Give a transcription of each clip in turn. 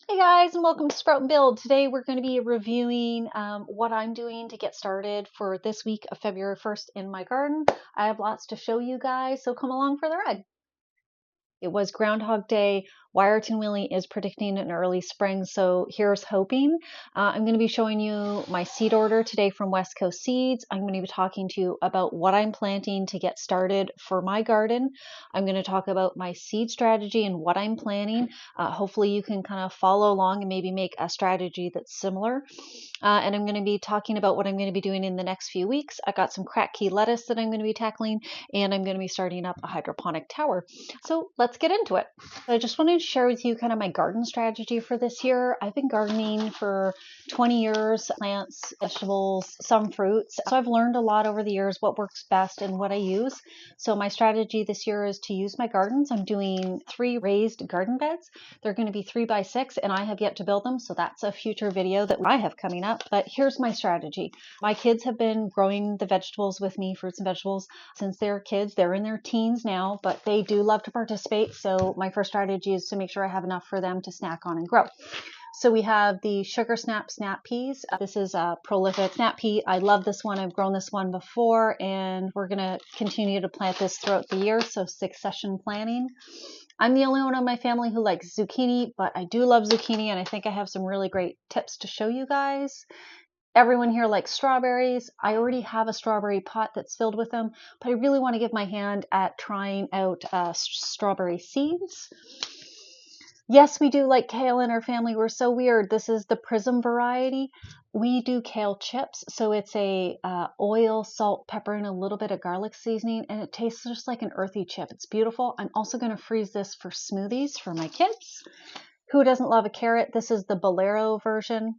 Hey guys, and welcome to Sprout and Build. Today we're going to be reviewing what I'm doing to get started for this week of February 1st in my garden. I have lots to show you guys, so come along for the ride. It was Groundhog Day. Wyerton Willie is predicting an early spring, so here's hoping. I'm going to be showing you my seed order today from West Coast Seeds. I'm going to be talking to you about what I'm planting to get started for my garden. I'm going to talk about my seed strategy and what I'm planting. Hopefully you can kind of follow along and maybe make a strategy that's similar. And I'm going to be talking about what I'm going to be doing in the next few weeks. I got some crack key lettuce that I'm going to be tackling, and I'm going to be starting up a hydroponic tower. So let's get into it. I just wanted to share with you kind of my garden strategy for this year. I've been gardening for 20 years, plants, vegetables, some fruits. So I've learned a lot over the years what works best and what I use. So my strategy this year is to use my gardens. I'm doing 3 raised garden beds. They're going to be 3 by 6, and I have yet to build them. So that's a future video that I have coming up. But here's my strategy. My kids have been growing the vegetables with me, fruits and vegetables, since they're kids. They're in their teens now, but they do love to participate. So my first strategy is to make sure I have enough for them to snack on and grow. So we have the Sugar Snap peas. This is a prolific snap pea. I love this one. I've grown this one before, and we're going to continue to plant this throughout the year. So succession planting. I'm the only one in my family who likes zucchini, but I do love zucchini, and I think I have some really great tips to show you guys. Everyone here likes strawberries. I already have a strawberry pot that's filled with them, but I really want to give my hand at trying out strawberry seeds. Yes, we do like kale in our family. We're so weird. This is the Prism variety. We do kale chips, so it's a oil, salt, pepper, and a little bit of garlic seasoning, and it tastes just like an earthy chip. It's beautiful. I'm also going to freeze this for smoothies for my kids. Who doesn't love a carrot? This is the Bolero version.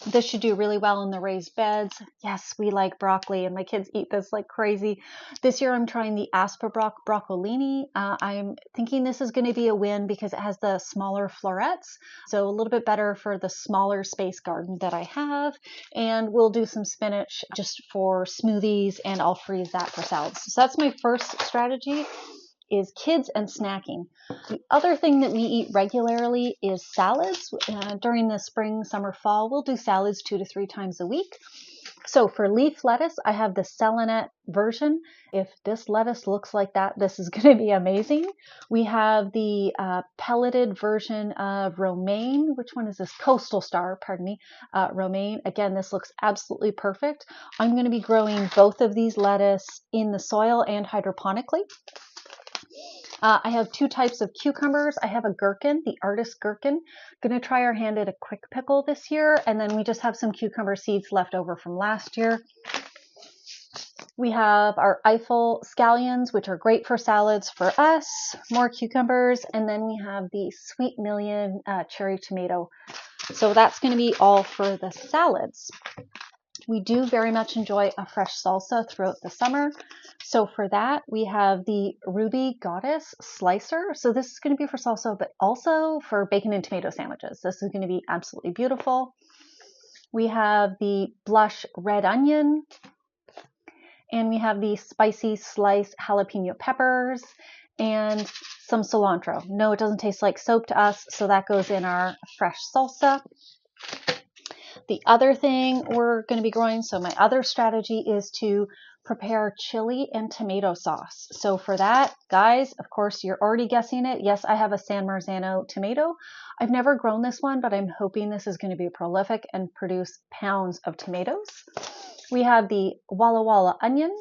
This should do really well in the raised beds. Yes, we like broccoli, and my kids eat this like crazy. This year I'm trying the Asperbrock broccolini. I'm thinking this is going to be a win because it has the smaller florets, so a little bit better for the smaller space garden that I have. And we'll do some spinach just for smoothies, and I'll freeze that for salads. So that's my first strategy, is kids and snacking. The other thing that we eat regularly is salads. During the spring, summer, fall, we'll do salads 2 to 3 times a week. So for leaf lettuce, I have the Selenite version. If this lettuce looks like that, this is going to be amazing. We have the pelleted version of romaine. Which one is this? Coastal Star, pardon me. Romaine. Again, this looks absolutely perfect. I'm going to be growing both of these lettuce in the soil and hydroponically. I have 2 types of cucumbers. I have a gherkin, the Artist Gherkin. Going to try our hand at a quick pickle this year, and then we just have some cucumber seeds left over from last year. We have our Eiffel scallions, which are great for salads for us, more cucumbers, and then we have the Sweet Million cherry tomato. So that's going to be all for the salads. We do very much enjoy a fresh salsa throughout the summer. So for that, we have the Ruby Goddess Slicer. So this is going to be for salsa, but also for bacon and tomato sandwiches. This is going to be absolutely beautiful. We have the Blush Red Onion, and we have the spicy sliced jalapeno peppers and some cilantro. No, it doesn't taste like soap to us, so that goes in our fresh salsa. The other thing we're going to be growing, so my other strategy is to prepare chili and tomato sauce. So for that, guys, of course, you're already guessing it. Yes, I have a San Marzano tomato. I've never grown this one, but I'm hoping this is going to be prolific and produce pounds of tomatoes. We have the Walla Walla onion.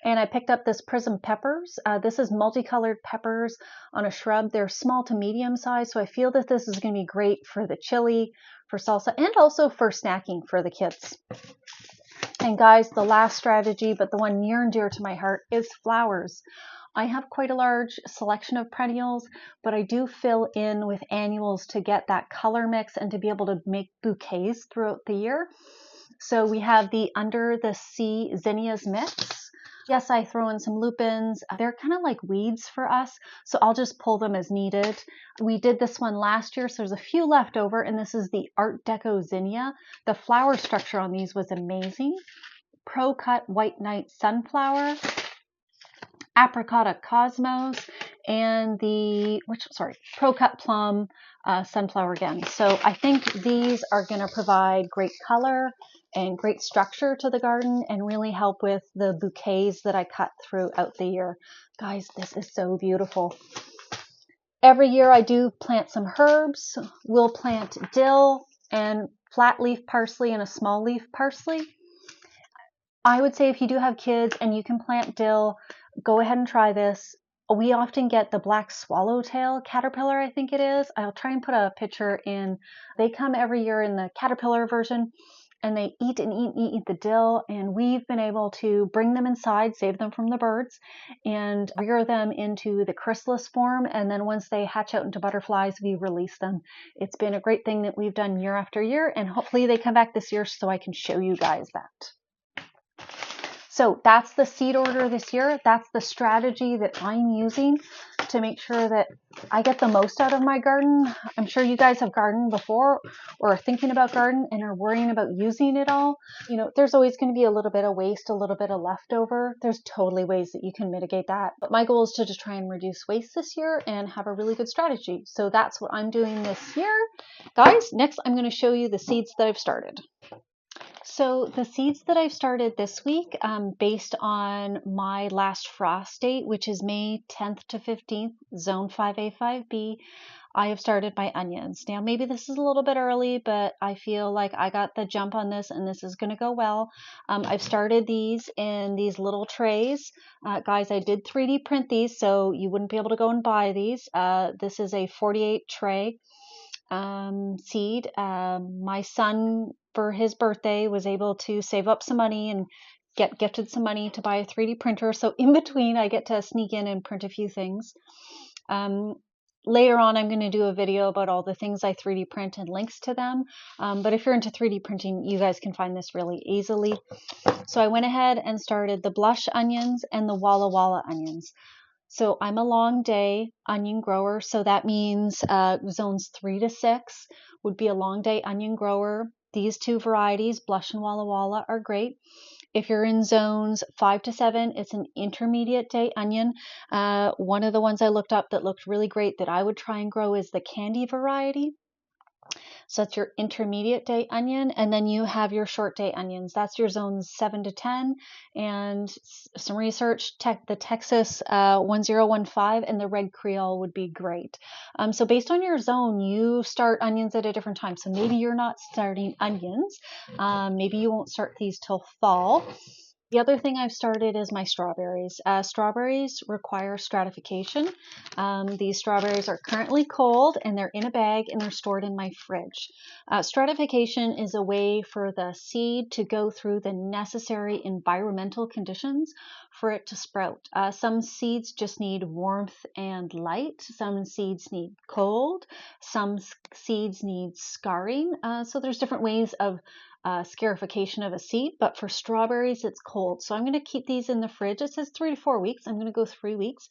And I picked up this Prism peppers. This is multicolored peppers on a shrub. They're small to medium size, so I feel that this is going to be great for the chili, for salsa, and also for snacking for the kids. And guys, the last strategy, but the one near and dear to my heart, is flowers. I have quite a large selection of perennials, but I do fill in with annuals to get that color mix and to be able to make bouquets throughout the year. So we have the Under the Sea Zinnias mix. Yes, I throw in some lupins. They're kind of like weeds for us, so I'll just pull them as needed. We did this one last year, so there's a few left over, and this is the Art Deco zinnia. The flower structure on these was amazing. Pro Cut White Night Sunflower, Apricotta Cosmos, and the Pro Cut Plum sunflower again. So I think these are going to provide great color and great structure to the garden and really help with the bouquets that I cut throughout the year. Guys, this is so beautiful. Every year I do plant some herbs. We'll plant dill and flat leaf parsley and a small leaf parsley. I would say if you do have kids and you can plant dill, go ahead and try this. We often get the black swallowtail caterpillar, I think it is. I'll try and put a picture in. They come every year in the caterpillar version, and they eat and eat and eat the dill. And we've been able to bring them inside, save them from the birds, and rear them into the chrysalis form. And then once they hatch out into butterflies, we release them. It's been a great thing that we've done year after year, and hopefully they come back this year so I can show you guys that. So that's the seed order this year. That's the strategy that I'm using to make sure that I get the most out of my garden. I'm sure you guys have gardened before or are thinking about garden and are worrying about using it all. You know, there's always going to be a little bit of waste, a little bit of leftover. There's totally ways that you can mitigate that. But my goal is to just try and reduce waste this year and have a really good strategy. So that's what I'm doing this year. Guys, next I'm going to show you the seeds that I've started. So the seeds that I've started this week, based on my last frost date, which is May 10th to 15th, zone 5A, 5B, I have started my onions. Now, maybe this is a little bit early, but I feel like I got the jump on this and this is going to go well. I've started these in these little trays. Guys, I did 3D print these, so you wouldn't be able to go and buy these. This is a 48 tray seed. My son, for his birthday, was able to save up some money and get gifted some money to buy a 3D printer. So in between, I get to sneak in and print a few things. Later on, I'm going to do a video about all the things I 3D print and links to them. But if you're into 3D printing, you guys can find this really easily. So I went ahead and started the blush onions and the Walla Walla onions. So I'm a long day onion grower, so that means zones 3 to 6 would be a long day onion grower. These two varieties, Blush and Walla Walla, are great. If you're in zones 5 to 7, it's an intermediate day onion. One of the ones I looked up that looked really great that I would try and grow is the candy variety. So that's your intermediate day onion. And then you have your short day onions. That's your zones 7 to 10. And some research, the Texas 1015 and the Red Creole would be great. So based on your zone, you start onions at a different time. So maybe you're not starting onions. Maybe you won't start these till fall. The other thing I've started is my strawberries. Strawberries require stratification. These strawberries are currently cold and they're in a bag and they're stored in my fridge. Stratification is a way for the seed to go through the necessary environmental conditions for it to sprout. Some seeds just need warmth and light. Some seeds need cold. Some seeds need scarring. So there's different ways of scarification of a seed, but for strawberries, it's cold. So I'm going to keep these in the fridge. It says 3 to 4 weeks. I'm going to go 3 weeks.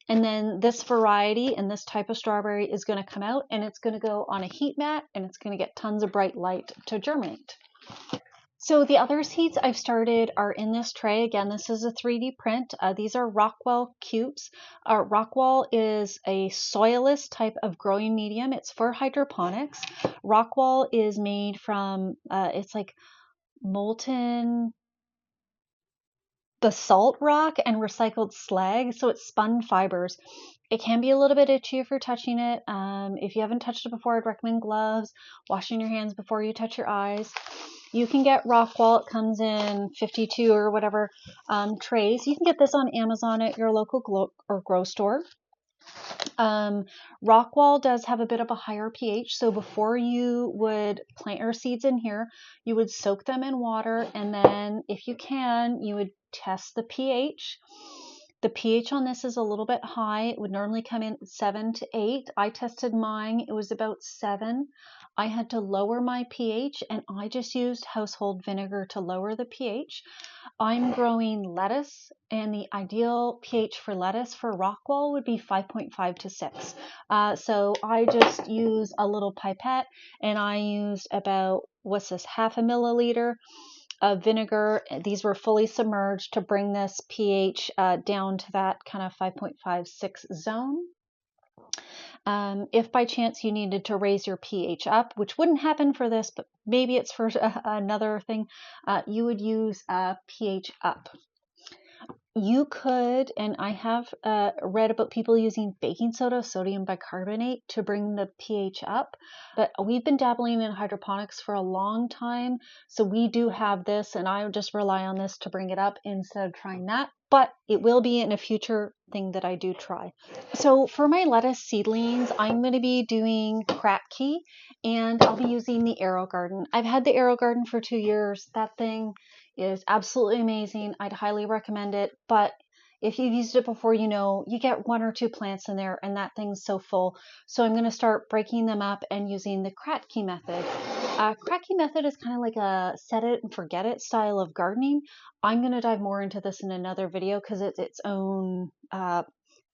And then this variety and this type of strawberry is going to come out and it's going to go on a heat mat and it's going to get tons of bright light to germinate. So the other seeds I've started are in this tray. Again, this is a 3D print. These are Rockwell cubes. Rockwell is a soilless type of growing medium. It's for hydroponics. Rockwell is made from, it's like molten basalt rock and recycled slag. So it's spun fibers. It can be a little bit itchy if you're touching it. If you haven't touched it before, I'd recommend gloves, washing your hands before you touch your eyes. You can get Rockwell. It comes in 52 or whatever trays. You can get this on Amazon at your local grow store. Rockwell does have a bit of a higher pH, so before you would plant your seeds in here, you would soak them in water, and then if you can, you would test the pH. The pH on this is a little bit high. It would normally come in 7 to 8. I tested mine. It was about 7. I had to lower my pH, and I just used household vinegar to lower the pH. I'm growing lettuce, and the ideal pH for lettuce for Rockwell would be 5.5 to 6. So I just use a little pipette, and I used about, what's this, half a milliliter of vinegar. These were fully submerged to bring this pH down to that kind of 5.5, 6 zone. If by chance you needed to raise your pH up, which wouldn't happen for this, but maybe it's for another thing, you would use pH up. You could, and I have read about people using baking soda, sodium bicarbonate, to bring the pH up, but we've been dabbling in hydroponics for a long time, so we do have this, and I just rely on this to bring it up instead of trying that, but it will be in a future thing that I do try. So for my lettuce seedlings, I'm going to be doing Kratky, and I'll be using the AeroGarden. I've had the AeroGarden for 2 years. That thing is absolutely amazing. I'd highly recommend it, but if you've used it before, you know, you get 1 or 2 plants in there and that thing's so full. So I'm going to start breaking them up and using the Kratky method. Kratky method is kind of like a set it and forget it style of gardening. I'm going to dive more into this in another video because it's its own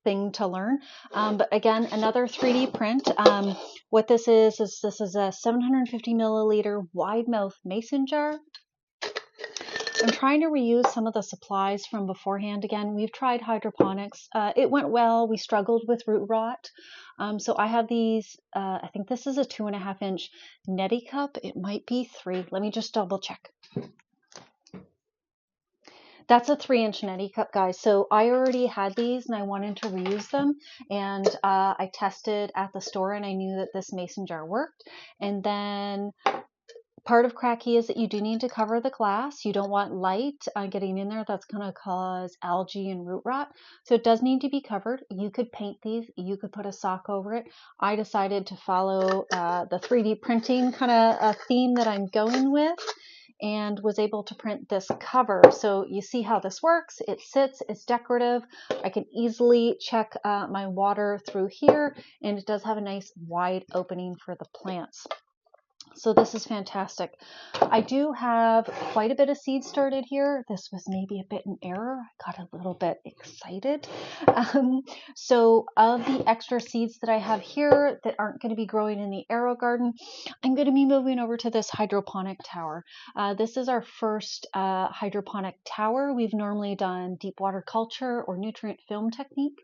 thing to learn. But again, another 3D print. What this is this is a 750 milliliter wide mouth mason jar. I'm trying to reuse some of the supplies from beforehand. Again, we've tried hydroponics. It went well. We struggled with root rot. So I have these, I think this is a 2.5 inch neti cup. It might be 3. Let me just double check. That's a 3-inch neti cup, guys. So I already had these and I wanted to reuse them. And I tested at the store and I knew that this mason jar worked. And then part of Kratky is that you do need to cover the glass. You don't want light getting in there. That's going to cause algae and root rot. So it does need to be covered. You could paint these. You could put a sock over it. I decided to follow the 3D printing kind of theme that I'm going with, and was able to print this cover. So you see how this works. It sits, it's decorative. I can easily check my water through here, and it does have a nice wide opening for the plants. So this is fantastic. I do have quite a bit of seed started here. This was maybe a bit in error. I got a little bit excited. So of the extra seeds that I have here that aren't going to be growing in the AeroGarden, I'm going to be moving over to this hydroponic tower. This is our first hydroponic tower. We've normally done deep water culture or nutrient film technique.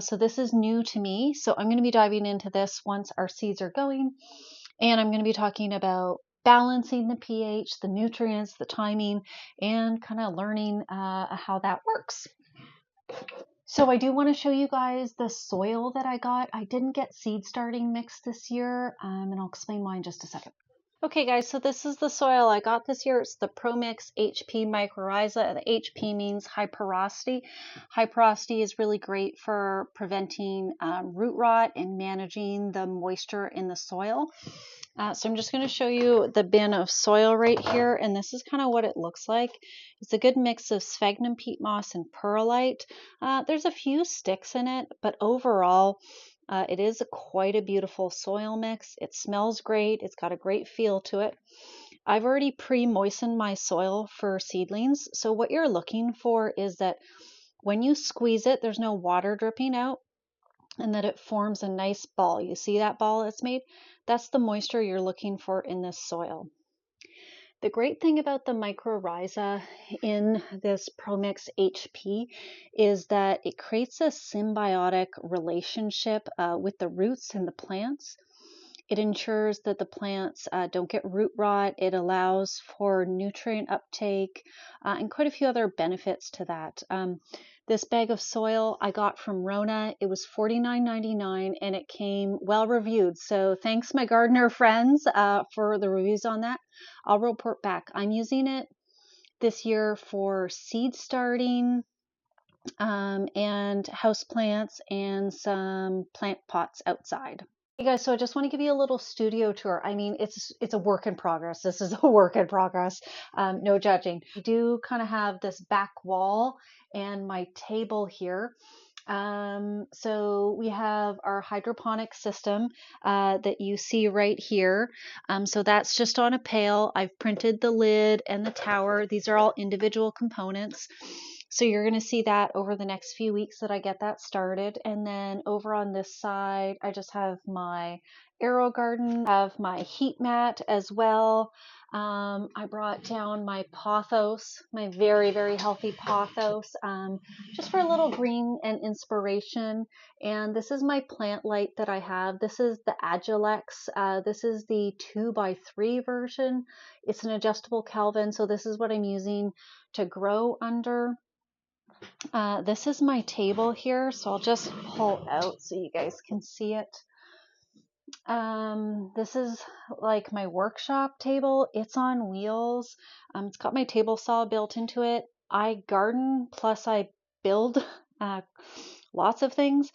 So this is new to me. So I'm going to be diving into this once our seeds are going. And I'm going to be talking about balancing the pH, the nutrients, the timing, and kind of learning how that works. So I do want to show you guys the soil that I got. I didn't get seed starting mix this year, and I'll explain why in just a second. Okay guys, so this is the soil I got this year. It's the ProMix HP Mycorrhiza. The HP means high porosity. High porosity is really great for preventing root rot and managing the moisture in the soil. So I'm just going to show you the bin of soil right here, and this is kind of what it looks like. It's a good mix of sphagnum peat moss and perlite. There's a few sticks in it, but overall it is quite a beautiful soil mix. It smells great. It's got a great feel to it. I've already pre-moistened my soil for seedlings. So what you're looking for is that when you squeeze it, there's no water dripping out, and that it forms a nice ball. You see that ball it's made? That's the moisture you're looking for in this soil. The great thing about the mycorrhiza in this ProMix HP is that it creates a symbiotic relationship with the roots and the plants. It ensures that the plants don't get root rot. It allows for nutrient uptake and quite a few other benefits to that. This bag of soil I got from Rona. It was $49.99 and it came well reviewed. So thanks my gardener friends for the reviews on that. I'll report back. I'm using it this year for seed starting and house plants and some plant pots outside. Hey guys, so I just want to give you a little studio tour. I mean, it's a work in progress. This is a work in progress. No judging. We do kind of have this back wall and my table here. So we have our hydroponic system that you see right here. So that's just on a pail. I've printed the lid and the tower. These are all individual components. So you're going to see that over the next few weeks that I get that started. And then over on this side, I just have my AeroGarden, I have my heat mat as well. I brought down my pothos, my very, very healthy pothos, just for a little green and inspiration. And this is my plant light that I have. This is the Agilex. This is the 2x3 version. It's an adjustable Kelvin, so this is what I'm using to grow under. This is my table here, so I'll just pull out so you guys can see it. This is like my workshop table. It's on wheels. It's got my table saw built into it. I garden plus I build lots of things.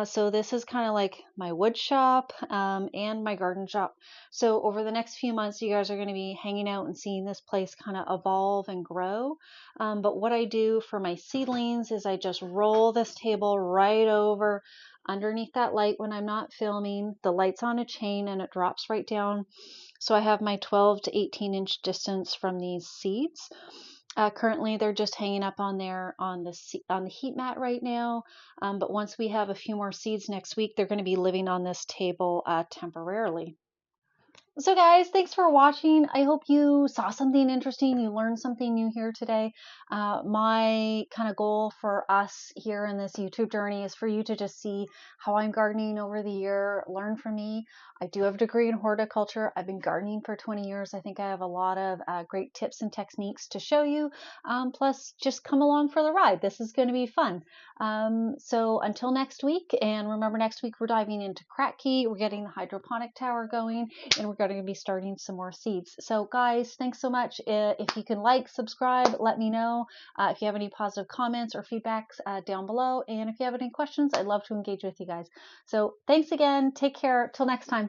So this is kind of like my wood shop and my garden shop. So over the next few months, you guys are going to be hanging out and seeing this place kind of evolve and grow. But what I do for my seedlings is I just roll this table right over underneath that light when I'm not filming. The light's on a chain and it drops right down. So I have my 12 to 18 inch distance from these seeds. Currently, they're just hanging up on there on the heat mat right now. But once we have a few more seeds next week, they're going to be living on this table temporarily. So guys, thanks for watching. I hope you saw something interesting. You learned something new here today. My kind of goal for us here in this YouTube journey is for you to just see how I'm gardening over the year, learn from me. I do have a degree in horticulture. I've been gardening for 20 years. I think I have a lot of great tips and techniques to show you. Plus, just come along for the ride. This is going to be fun. So until next week, and remember next week we're diving into Kratky. We're getting the hydroponic tower going, and we're going to be starting some more seeds. So guys, thanks so much. If you can like, subscribe, let me know. If you have any positive comments or feedbacks down below. And if you have any questions, I'd love to engage with you guys. So thanks again. Take care. Till next time.